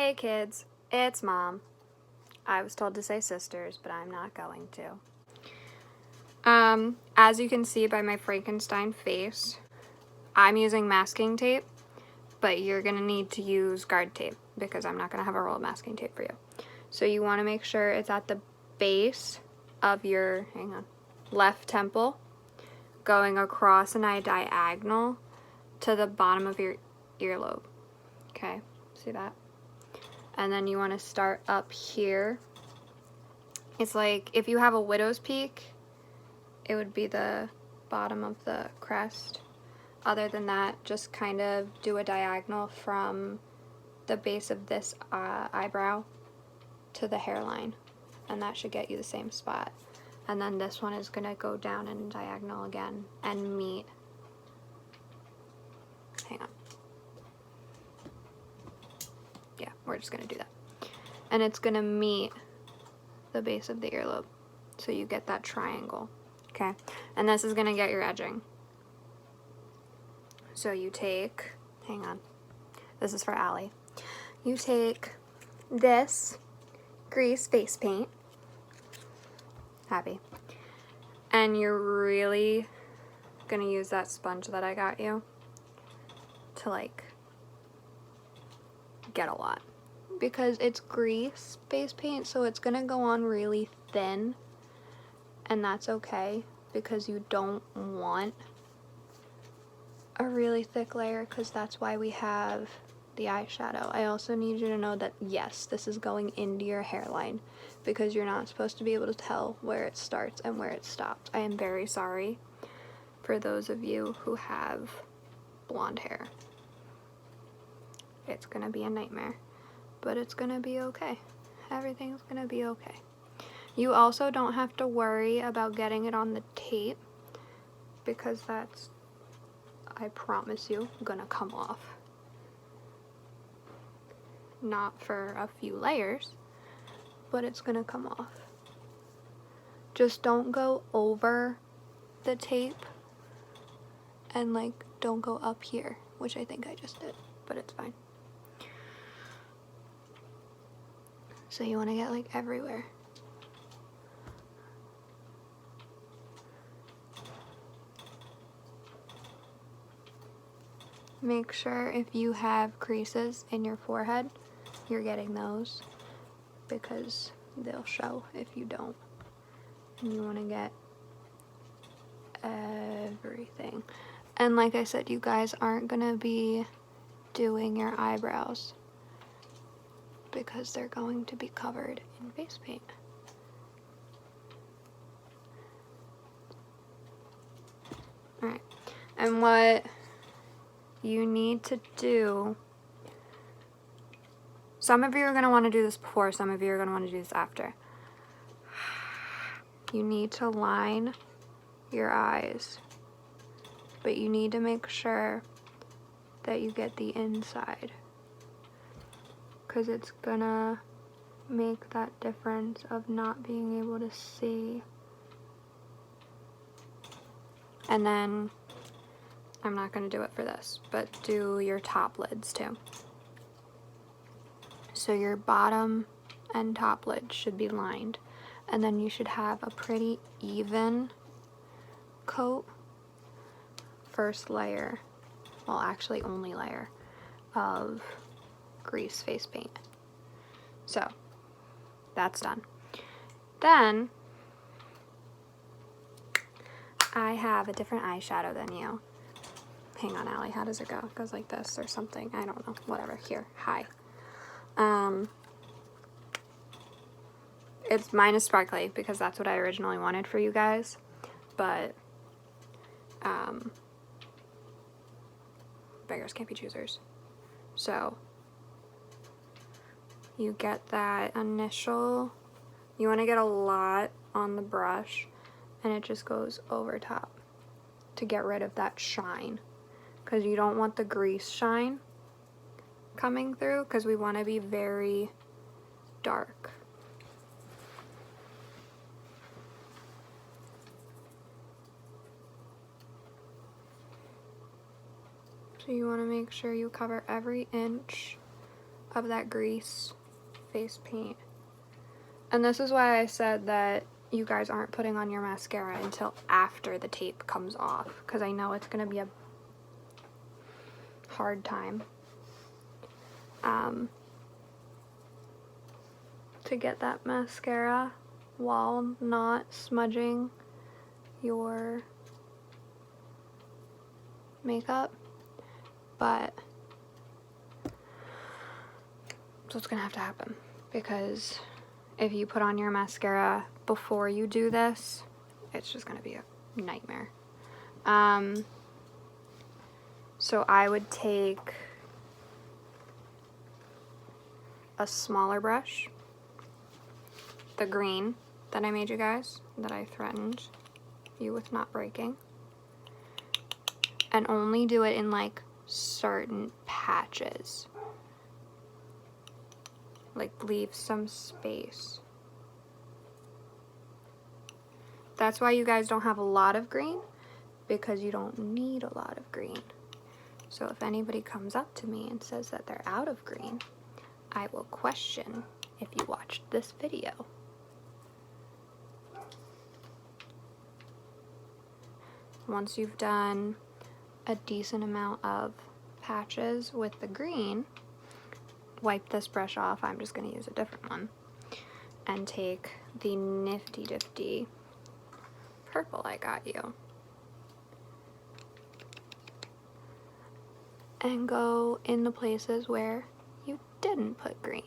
Hey kids, it's Mom. I was told to say sisters, but I'm not going to. As you can see by my Frankenstein face, I'm using masking tape, but you're gonna need to use guard tape because I'm not gonna have a roll of masking tape for you. So you wanna make sure it's at the base of your, left temple, going across a diagonal to the bottom of your earlobe. Okay, see that? And then you want to start up here. It's like if you have a widow's peak, it would be the bottom of the crest. Other than that, just kind of do a diagonal from the base of this eyebrow to the hairline, and that should get you the same spot. And then this one is going to go down in diagonal again and meet. Hang on. Yeah, we're just going to do that. And it's going to meet the base of the earlobe. So you get that triangle. Okay? And this is going to get your edging. So you take, hang on. This is for Allie. You take this grease face paint. Happy. And you're really going to use that sponge that I got you to like get a lot, because it's grease face paint, so it's gonna go on really thin, and that's okay because you don't want a really thick layer, because that's why we have the eyeshadow. I also need you to know that yes, this is going into your hairline because you're not supposed to be able to tell where it starts and where it stops. I am very sorry for those of you who have blonde hair. It's gonna be a nightmare, but it's gonna be okay. Everything's gonna be okay. You also don't have to worry about getting it on the tape, because that's, I promise you, gonna come off. Not for a few layers, but it's gonna come off. Just don't go over the tape, and like don't go up here, which I think I just did, but it's fine. So you want to get like everywhere. Make sure if you have creases in your forehead, you're getting those, because they'll show if you don't. And you want to get everything. And like I said, you guys aren't going to be doing your eyebrows because they're going to be covered in face paint. Alright, and what you need to do, some of you are going to want to do this before, some of you are going to want to do this after. You need to line your eyes, but you need to make sure that you get the inside, because it's gonna make that difference of not being able to see. And then, I'm not gonna do it for this, but do your top lids too. So your bottom and top lid should be lined, and then you should have a pretty even coat. First layer, well actually only layer, of grease face paint. So that's done. Then I have a different eyeshadow than you. Hang on, Allie, how does it go? It goes like this or something. I don't know. Whatever. Here. Hi. Mine is sparkly because that's what I originally wanted for you guys. But beggars can't be choosers. So you get that initial, you want to get a lot on the brush, and it just goes over top to get rid of that shine, because you don't want the grease shine coming through, because we want to be very dark. So you want to make sure you cover every inch of that grease face paint. And this is why I said that you guys aren't putting on your mascara until after the tape comes off, because I know it's going to be a hard time to get that mascara while not smudging your makeup, but so it's gonna have to happen, because if you put on your mascara before you do this, it's just gonna be a nightmare. So I would take a smaller brush, the green that I made you guys, that I threatened you with not breaking, and only do it in like certain patches. Like leave some space. That's why you guys don't have a lot of green, because you don't need a lot of green. So if anybody comes up to me and says that they're out of green, I will question if you watched this video. Once you've done a decent amount of patches with the green, wipe this brush off. I'm just going to use a different one, and take the nifty difty purple I got you, and go in the places where you didn't put green.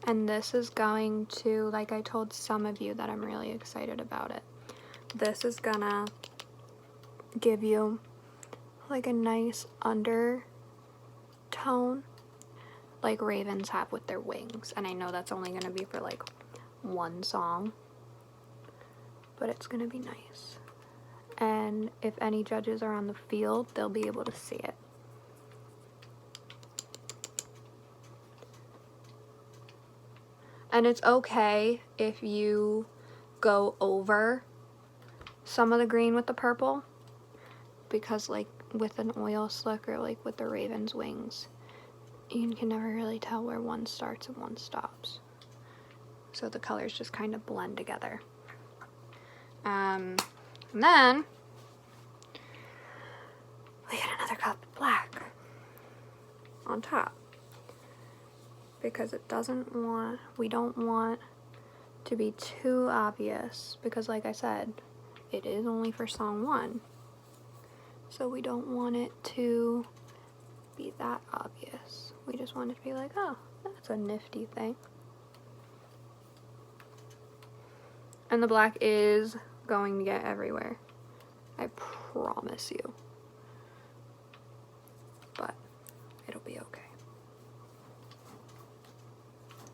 And this is going to, like I told some of you that I'm really excited about it, this is gonna give you like a nice undertone like ravens have with their wings. And I know that's only gonna be for like one song, but it's gonna be nice. And if any judges are on the field, they'll be able to see it. And it's okay if you go over some of the green with the purple, because like with an oil slick or like with the raven's wings, you can never really tell where one starts and one stops. So the colors just kind of blend together. And then we get another cup of black on top, because we don't want to be too obvious, because like I said, it is only for song 1. So we don't want it to be that obvious. We just want it to be like, oh, that's a nifty thing. And the black is going to get everywhere, I promise you. But it'll be okay.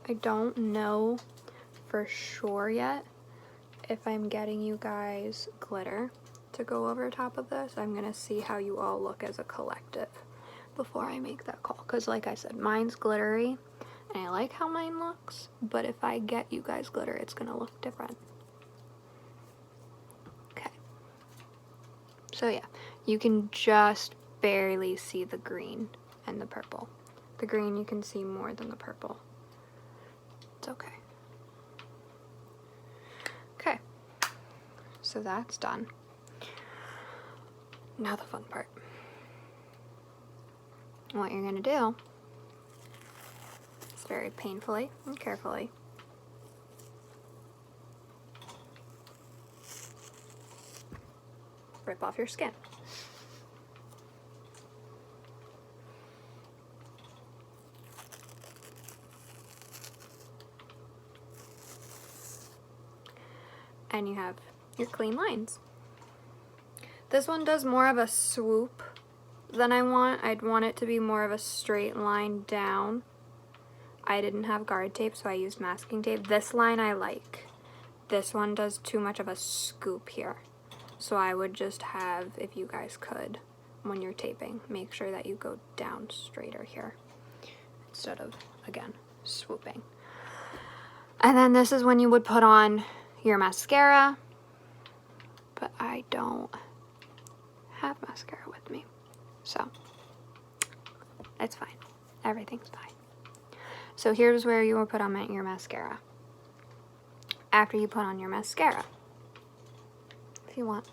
I don't know for sure yet if I'm getting you guys glitter to go over top of this. I'm gonna see how you all look as a collective before I make that call, because like I said, mine's glittery and I like how mine looks, but if I get you guys glitter, it's gonna look different. Okay, so yeah, you can just barely see the green and the purple. The green you can see more than the purple. It's okay. Okay, so that's done. Now the fun part. What you're gonna do is very painfully and carefully rip off your skin. And you have your clean lines. This one does more of a swoop than I want. I'd want it to be more of a straight line down. I didn't have guard tape, so I used masking tape. This line I like. This one does too much of a scoop here. So I would just have, if you guys could, when you're taping, make sure that you go down straighter here instead of, again, swooping. And then this is when you would put on your mascara, but I don't So it's fine. Everything's fine. So here's where you will put on your mascara. After you put on your mascara, if you want.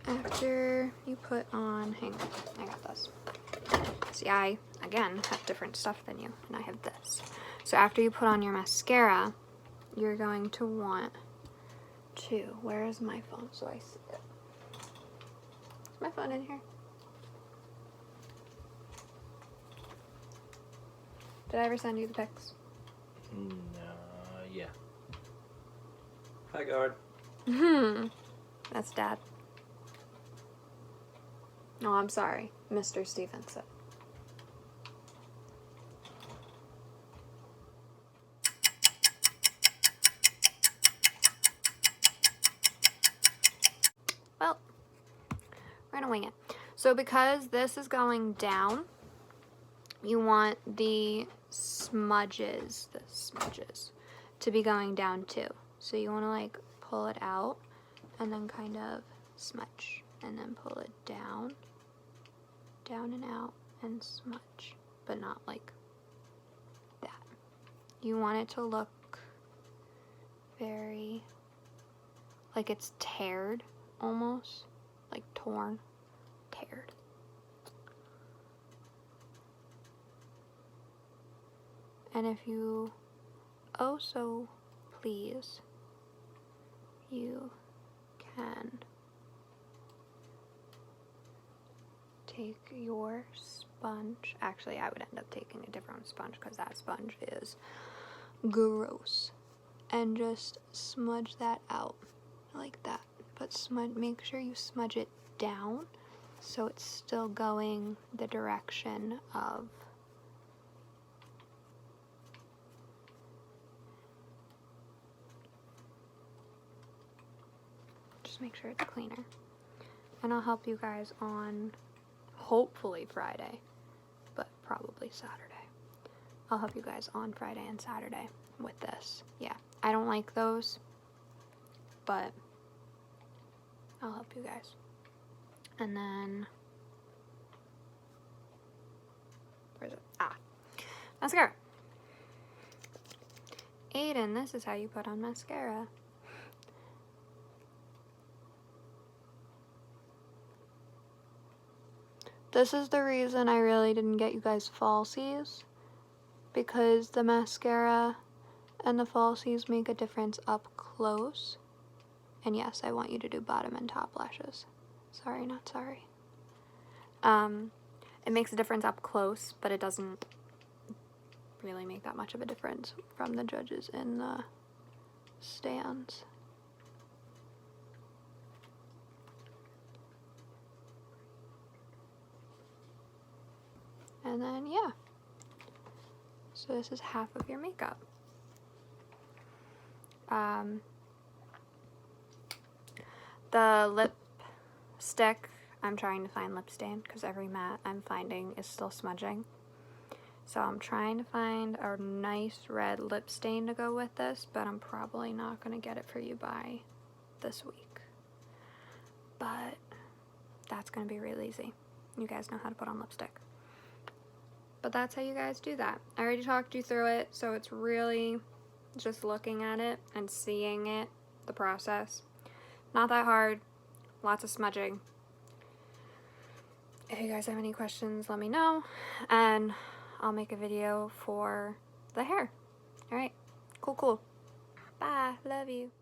After you put on, hang on, I got this. See, I, again, have different stuff than you, and I have this. So after you put on your mascara, you're going to want to, where is my phone so I see it? Is my phone in here? Did I ever send you the pics? Yeah. Hi, guard. That's Dad. No, I'm sorry, Mr. Stevenson. Well, we're gonna wing it. So because this is going down, you want the smudges to be going down too. So you want to like pull it out and then kind of smudge, and then pull it down and out and smudge, but not like that. You want it to look very like it's teared, almost like torn, teared. And if you oh so please, you can take your sponge. Actually, I would end up taking a different sponge because that sponge is gross. And just smudge that out like that. But smudge, make sure you smudge it down so it's still going the direction of make sure it's cleaner. And I'll help you guys on hopefully Friday, but probably Saturday. I'll help you guys on Friday and Saturday with this. Yeah, I don't like those, but I'll help you guys. And then, where's it? Ah, mascara. Aiden, this is how you put on mascara. This is the reason I really didn't get you guys falsies, because the mascara and the falsies make a difference up close. And yes, I want you to do bottom and top lashes. Sorry, not sorry. It makes a difference up close, but it doesn't really make that much of a difference from the judges in the stands. And then, yeah. So this is half of your makeup. The lipstick, I'm trying to find lip stain because every matte I'm finding is still smudging. So I'm trying to find a nice red lip stain to go with this, but I'm probably not going to get it for you by this week. But that's going to be real easy. You guys know how to put on lipstick. But that's how you guys do that. I already talked you through it, so it's really just looking at it and seeing it, the process. Not that hard, lots of smudging. If you guys have any questions, let me know, and I'll make a video for the hair. Alright, cool. Bye, love you.